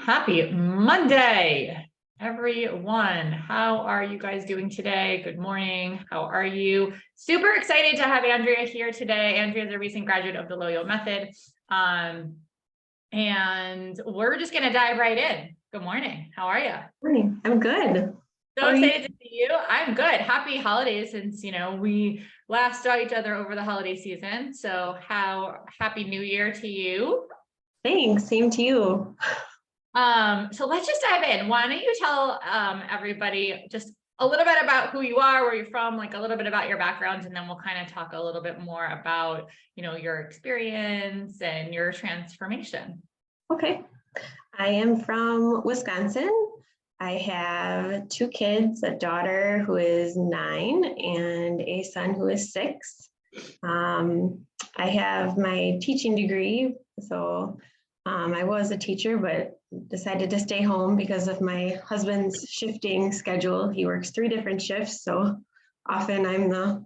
Happy Monday, everyone. How are you guys doing today? Good morning. How are you? Super excited to have Andrea here today. Andrea is a recent graduate of the Loyo Method. And we're just going to dive right in. Good morning. How are you? Morning. I'm good. So excited to see you. I'm good. Happy holidays, since we last saw each other over the holiday season. So happy New Year to you. Thanks. Same to you. So let's just dive in. Why don't you tell everybody just a little bit about who you are, where you're from, like a little bit about your background, and then we'll kind of talk a little bit more about, your experience and your transformation. Okay. I am from Wisconsin. I have 2 kids, a daughter who is 9 and a son who is 6. I have my teaching degree, so I was a teacher, but decided to stay home because of my husband's shifting schedule. He works 3 different shifts, so often I'm the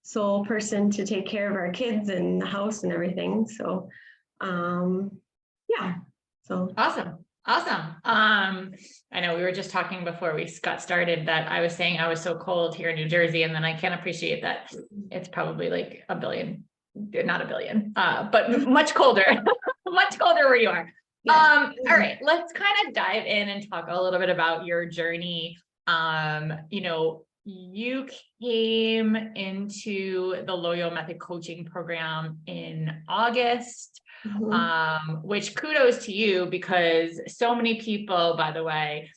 sole person to take care of our kids and the house and everything. So, yeah. So awesome. I know we were just talking before we got started that I was saying I was so cold here in New Jersey, and then I can appreciate that it's probably like a billion, not a billion, but much colder, much colder where you are. Yeah. All right, let's kind of dive in and talk a little bit about your journey. You came into the Loyo Method coaching program in August. Which kudos to you, because so many people, by the way,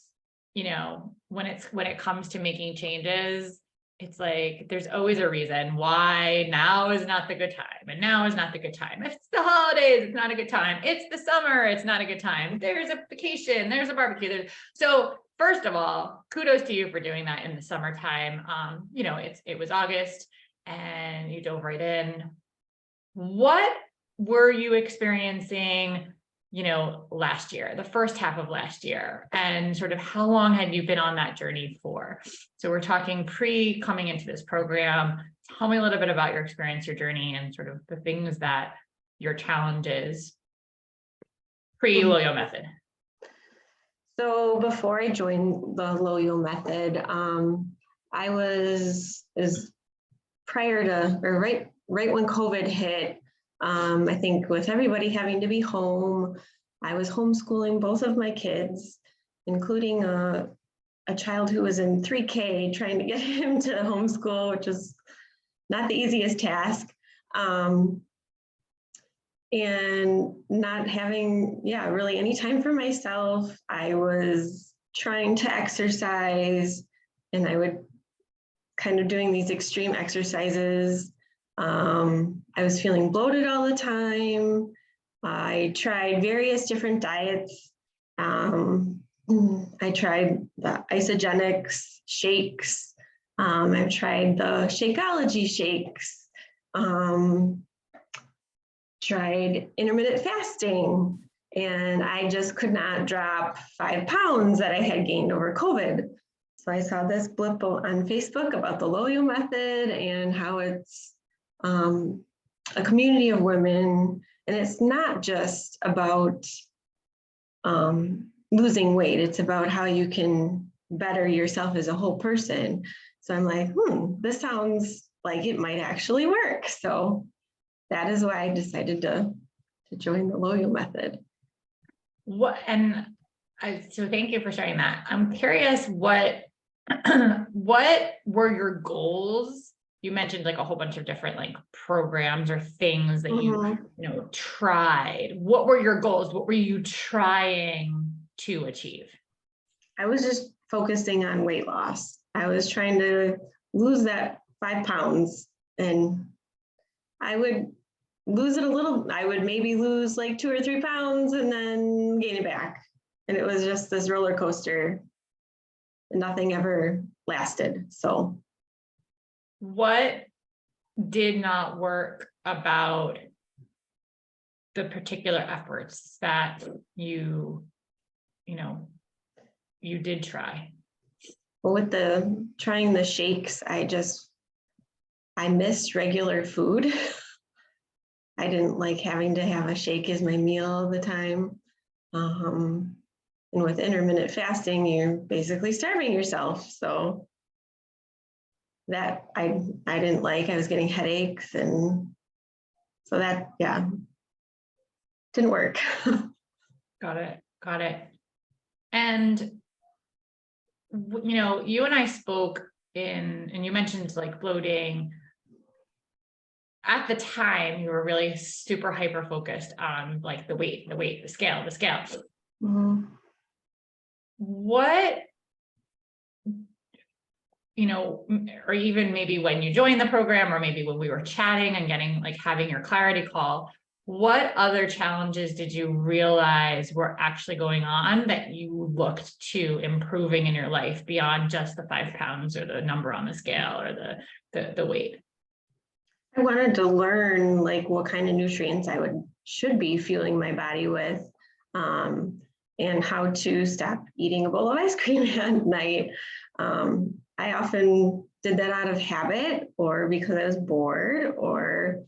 when it comes to making changes, it's like there's always a reason why now is not the good time, and now is not the good time. If it's the holidays, it's not a good time. It's the summer, it's not a good time. There's a vacation, there's a barbecue. So first of all, kudos to you for doing that in the summertime. It was August and you dove right in. What were you experiencing, last year, the first half of last year, and sort of how long had you been on that journey for? So we're talking coming into this program. Tell me a little bit about your experience, your journey, and sort of the things that your challenges pre-Loyo Method. So before I joined the Loyo Method, I was prior to, or right when COVID hit. I think with everybody having to be home, I was homeschooling both of my kids, including a child who was in 3K, trying to get him to homeschool, which is not the easiest task. And not having, really any time for myself. I was trying to exercise, and I would kind of doing these extreme exercises. I was feeling bloated all the time. I tried various different diets. I tried the isogenics shakes. I've tried the Shakeology shakes. Tried intermittent fasting, and I just could not drop 5 pounds that I had gained over COVID. So I saw this blip on Facebook about the Loyo Method and how it's a community of women, and it's not just about losing weight. It's about how you can better yourself as a whole person. So I'm like, this sounds like it might actually work. So that is why I decided to join the Loyo Method. So thank you for sharing that. I'm curious, what were your goals? You mentioned like a whole bunch of different like programs or things that you tried. What were your goals? What were you trying to achieve? I was just focusing on weight loss. I was trying to lose that 5 pounds, and I would lose it a little. I would maybe lose like 2 or 3 pounds and then gain it back. And it was just this roller coaster, and nothing ever lasted. So what did not work about the particular efforts that you did try? Well, with trying the shakes, I missed regular food. I didn't like having to have a shake as my meal all the time. And with intermittent fasting, you're basically starving yourself. So that I didn't like. I was getting headaches, and so that, yeah, didn't work. Got it. Got it. And, you know, you and I spoke and you mentioned like bloating. At the time, you were really super hyper focused on like the weight, the scale. Mhm. What, you know, or even maybe when you joined the program, or maybe when we were chatting and getting like having your clarity call, what other challenges did you realize were actually going on that you looked to improving in your life beyond just the 5 pounds or the number on the scale or the weight? I wanted to learn like what kind of nutrients I should be fueling my body with, and how to stop eating a bowl of ice cream at night. I often did that out of habit or because I was bored, or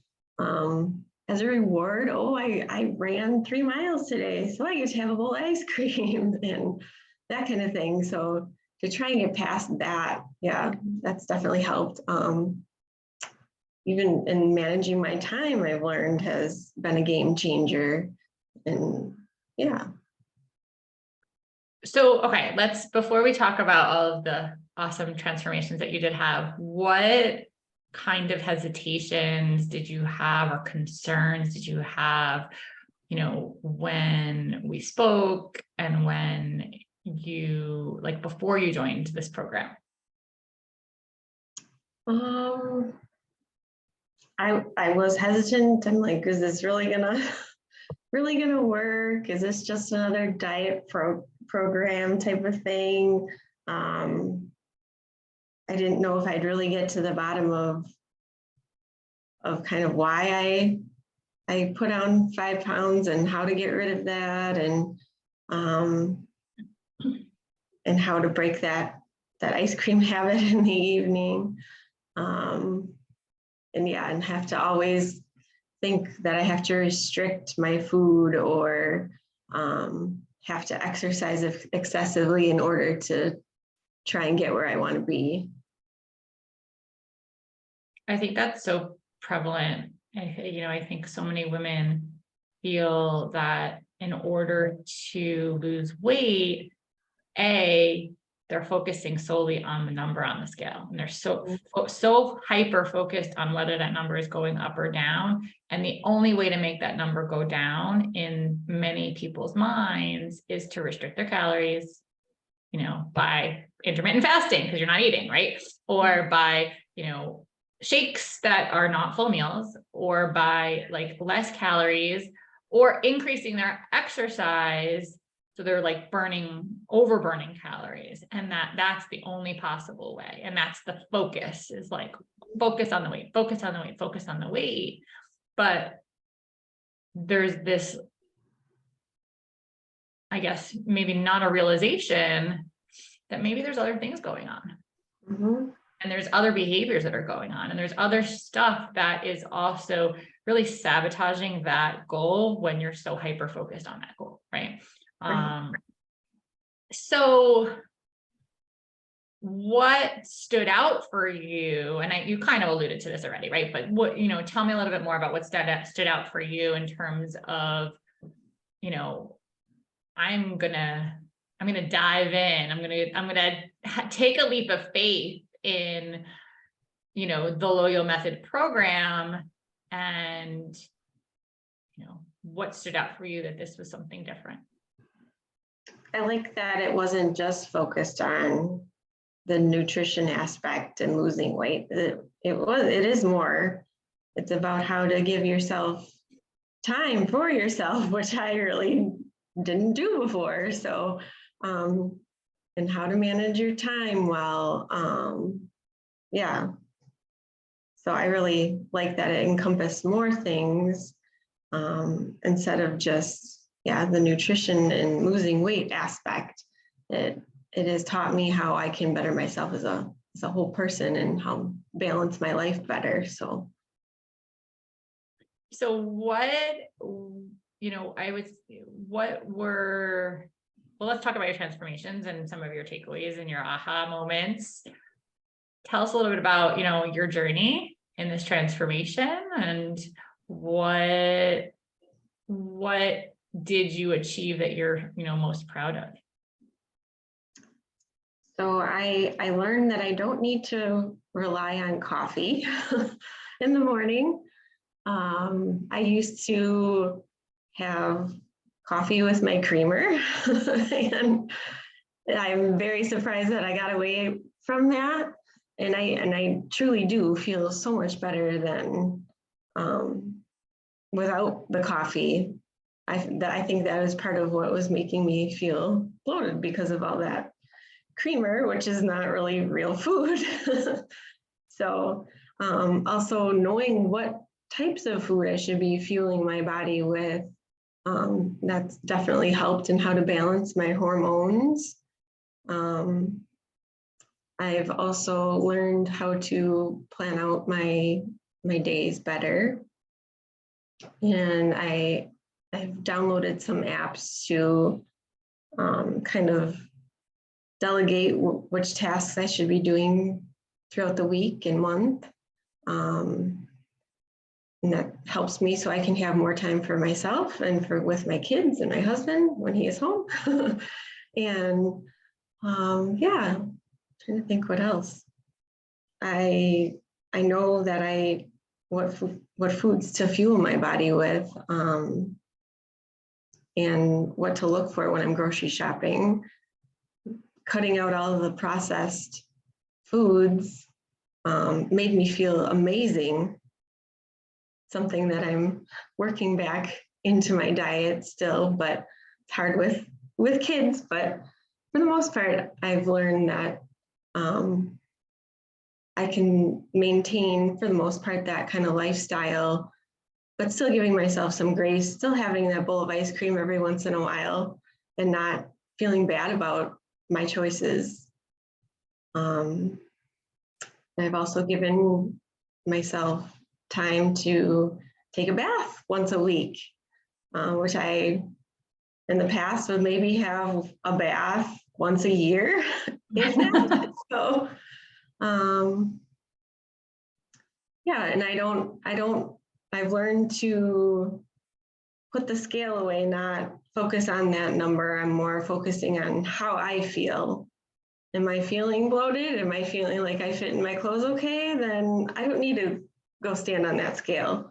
as a reward. Oh, I ran 3 miles today, so I get to have a bowl of ice cream and that kind of thing. So to try and get past that, yeah, that's definitely helped. Even in managing my time, I've learned has been a game changer. And yeah. So, okay, before we talk about all of the awesome transformations that you did have, what kind of hesitations did you have or concerns did you have, you know, when we spoke and when you, like before you joined this program? I was hesitant. I'm like, is this really gonna work? Is this just another diet program type of thing? I didn't know if I'd really get to the bottom of kind of why I put on 5 pounds and how to get rid of that, and how to break that ice cream habit in the evening. And yeah, and have to always think that I have to restrict my food or have to exercise excessively in order to try and get where I want to be. I think that's so prevalent. I think so many women feel that in order to lose weight, they're focusing solely on the number on the scale, and they're so hyper focused on whether that number is going up or down. And the only way to make that number go down in many people's minds is to restrict their calories, you know, by intermittent fasting because you're not eating, right? Or by, you know, shakes that are not full meals, or by like less calories, or increasing their exercise. So they're like over burning calories. And that's the only possible way. And that's the focus, is like focus on the weight, focus on the weight, focus on the weight. But there's this, I guess, maybe not a realization that maybe there's other things going on. Mm-hmm. And there's other behaviors that are going on. And there's other stuff that is also really sabotaging that goal when you're so hyper focused on that goal, right? So what stood out for you? And you kind of alluded to this already, right? But what, you know, tell me a little bit more about what stood out for you in terms of, you know, I'm gonna dive in. I'm gonna take a leap of faith in, you know, the Loyo Method program. And, you know, what stood out for you that this was something different? I like that it wasn't just focused on the nutrition aspect and losing weight. It is more. It's about how to give yourself time for yourself, which I really didn't do before. So, and how to manage your time well. Yeah. So I really like that it encompassed more things, instead of just, the nutrition and losing weight aspect. It has taught me how I can better myself as a whole person and how balance my life better. So what, you know, what were well, let's talk about your transformations and some of your takeaways and your aha moments. Tell us a little bit about, your journey in this transformation, and what did you achieve that you're, most proud of? So I learned that I don't need to rely on coffee in the morning. I used to have coffee with my creamer, and I'm very surprised that I got away from that. And I truly do feel so much better than without the coffee. I think that was part of what was making me feel bloated, because of all that creamer, which is not really real food. So also knowing what types of food I should be fueling my body with, that's definitely helped in how to balance my hormones. I've also learned how to plan out my days better. And I've downloaded some apps to kind of delegate which tasks I should be doing throughout the week and month. And that helps me so I can have more time for myself and with my kids and my husband when he is home. And yeah, I'm trying to think what else. I know that what foods to fuel my body with, and what to look for when I'm grocery shopping. Cutting out all of the processed foods made me feel amazing. Something that I'm working back into my diet still, but it's hard with kids. But for the most part, I've learned that I can maintain, for the most part, that kind of lifestyle, but still giving myself some grace, still having that bowl of ice cream every once in a while, and not feeling bad about my choices. I've also given myself time to take a bath once a week, which I, in the past, would maybe have a bath once a year, if that. So, yeah, and I've learned to put the scale away, not focus on that number. I'm more focusing on how I feel. Am I feeling bloated? Am I feeling like I fit in my clothes okay? Then I don't need to go stand on that scale.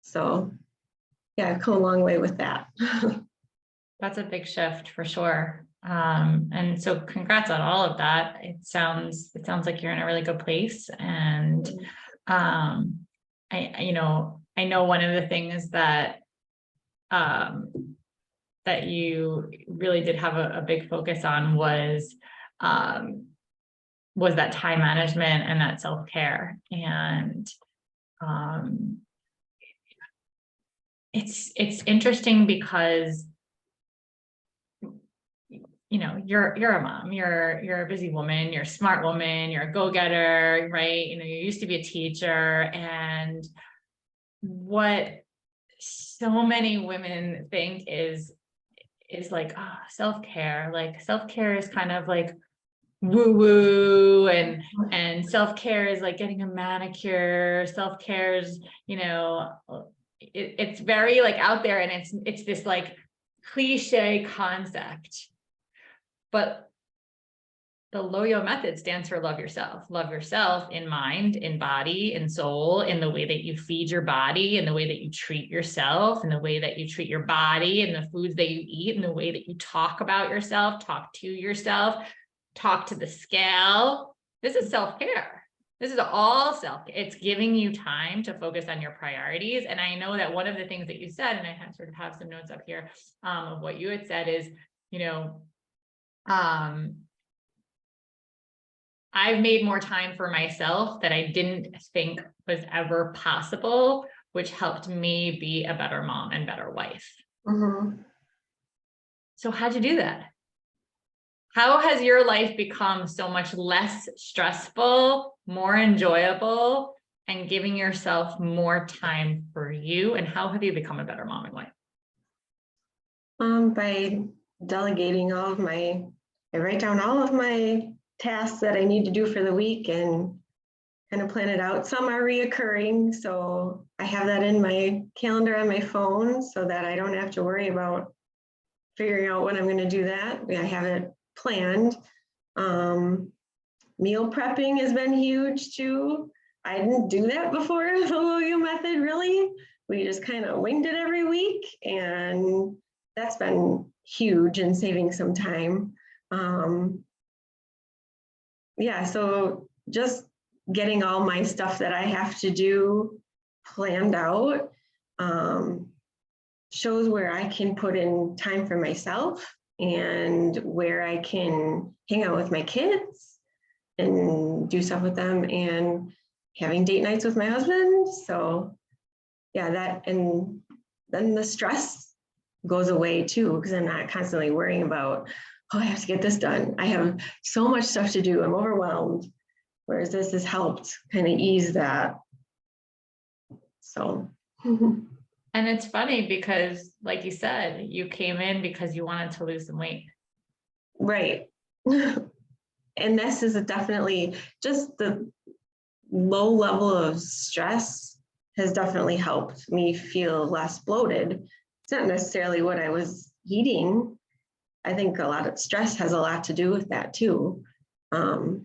So yeah, I've come a long way with that. That's a big shift for sure. And so congrats on all of that. It sounds like you're in a really good place. And I know one of the things that that you really did have a big focus on was that time management and that self-care. And it's interesting because you're a mom, you're a busy woman, you're a smart woman, you're a go-getter, right? You used to be a teacher. And what so many women think is like, self-care. Like self-care is kind of like woo-woo, and self-care is like getting a manicure. Self-care is, it's very like out there, and it's this like cliche concept. But the Loyo method stands for love yourself. Love yourself in mind, in body, in soul, in the way that you feed your body, in the way that you treat yourself, in the way that you treat your body, and the foods that you eat, in the way that you talk about yourself, talk to yourself, talk to the scale. This is self-care. This is all self-care. It's giving you time to focus on your priorities. And I know that one of the things that you said, and I sort of have some notes up here of what you had said is, I've made more time for myself that I didn't think was ever possible, which helped me be a better mom and better wife. Mm-hmm. So how'd you do that? How has your life become so much less stressful, more enjoyable, and giving yourself more time for you? And how have you become a better mom and wife? By delegating I write down all of my tasks that I need to do for the week and kind of plan it out. Some are reoccurring, so I have that in my calendar on my phone so that I don't have to worry about figuring out when I'm going to do that. I have it planned. Meal prepping has been huge too. I didn't do that before the Loyo method, really. We just kind of winged it every week, and that's been huge in saving some time. Yeah, so just getting all my stuff that I have to do planned out shows where I can put in time for myself and where I can hang out with my kids and do stuff with them, and having date nights with my husband. So yeah, that, and then the stress goes away too, because I'm not constantly worrying about, oh, I have to get this done. I have so much stuff to do. I'm overwhelmed. Whereas this has helped kind of ease that. So. And it's funny because, like you said, you came in because you wanted to lose some weight. Right. And this is definitely just the low level of stress has definitely helped me feel less bloated. It's not necessarily what I was eating. I think a lot of stress has a lot to do with that too. So,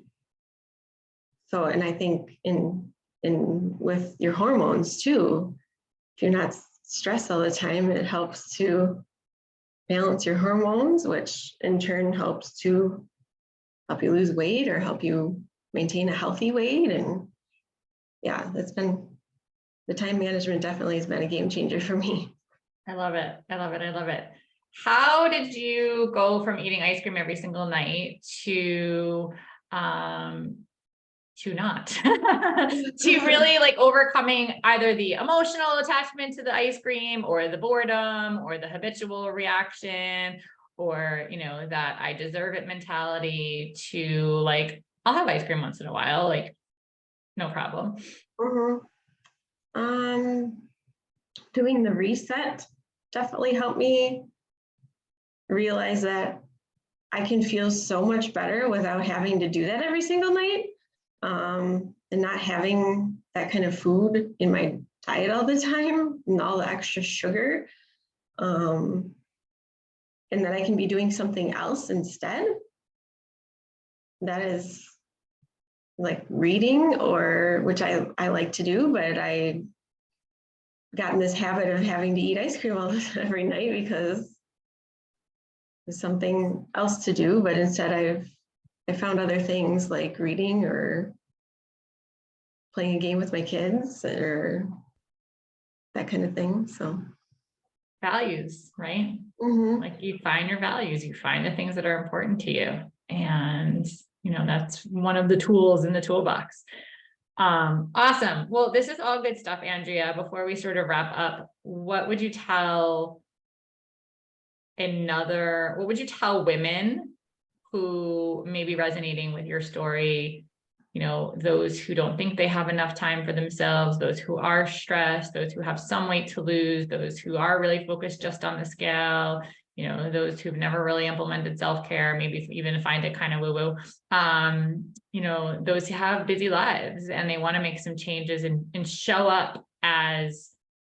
and I think in with your hormones too, if you're not stressed all the time, it helps to balance your hormones, which in turn helps to help you lose weight or help you maintain a healthy weight. And yeah, that's been, the time management definitely has been a game changer for me. I love it. I love it. I love it. How did you go from eating ice cream every single night to not to really like overcoming either the emotional attachment to the ice cream or the boredom or the habitual reaction, or, you know, that I deserve it mentality, to like, I'll have ice cream once in a while, like no problem? Doing the reset definitely helped me realize that I can feel so much better without having to do that every single night. And not having that kind of food in my diet all the time and all the extra sugar. And that I can be doing something else instead. That is like reading, or which I like to do, but I got in this habit of having to eat ice cream every night because there's something else to do. But instead I found other things like reading or playing a game with my kids or that kind of thing. So Values, right? Like you find your values, you find the things that are important to you. And, you know, that's one of the tools in the toolbox. Awesome. Well, this is all good stuff, Andrea. Before we sort of wrap up, what would you tell women who may be resonating with your story, you know, those who don't think they have enough time for themselves, those who are stressed, those who have some weight to lose, those who are really focused just on the scale, you know, those who've never really implemented self-care, maybe even find it kind of woo-woo, you know, those who have busy lives and they want to make some changes and show up as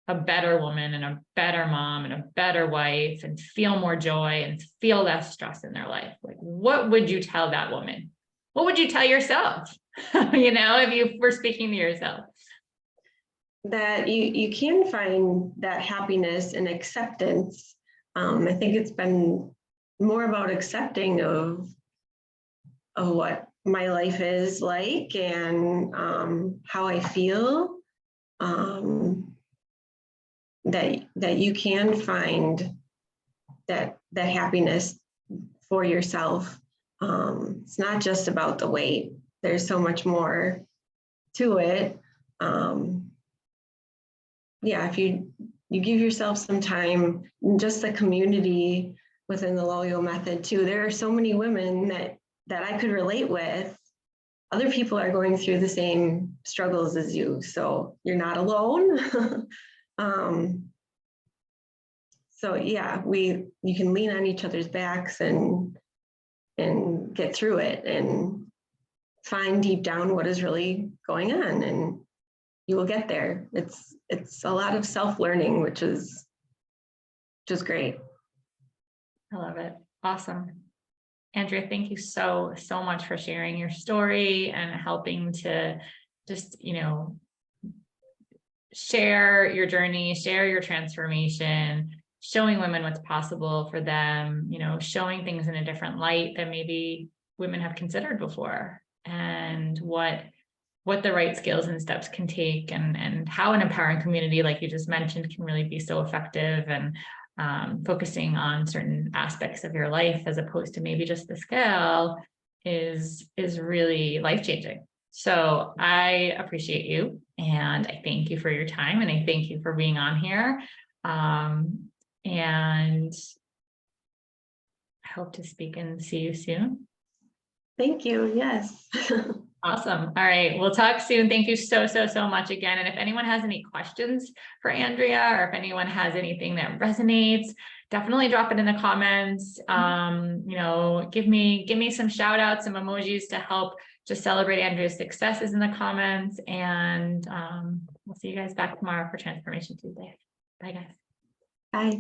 a better woman and a better mom and a better wife and feel more joy and feel less stress in their life. Like, what would you tell that woman? What would you tell yourself? You know, if you were speaking to yourself. That you can find that happiness and acceptance. I think it's been more about accepting of what my life is like and how I feel. That you can find that happiness for yourself. It's not just about the weight. There's so much more to it. Yeah, if you give yourself some time, just the community within the Loyo method too. There are so many women that I could relate with. Other people are going through the same struggles as you, so you're not alone. So yeah, you can lean on each other's backs and get through it and find deep down what is really going on, and you will get there. It's a lot of self-learning, which is just great. I love it. Awesome. Andrea, thank you so much for sharing your story and helping to just, share your journey, share your transformation, showing women what's possible for them, showing things in a different light that maybe women have considered before, and what the right skills and steps can take, and how an empowering community, like you just mentioned, can really be so effective, and focusing on certain aspects of your life as opposed to maybe just the scale is really life-changing. So I appreciate you, and I thank you for your time, and I thank you for being on here. And I hope to speak and see you soon. Thank you. Yes. Awesome. All right. We'll talk soon. Thank you so much again. And if anyone has any questions for Andrea, or if anyone has anything that resonates, definitely drop it in the comments. Give me some shout outs, some emojis to help just celebrate Andrea's successes in the comments. And we'll see you guys back tomorrow for Transformation Tuesday. Bye, guys. Bye.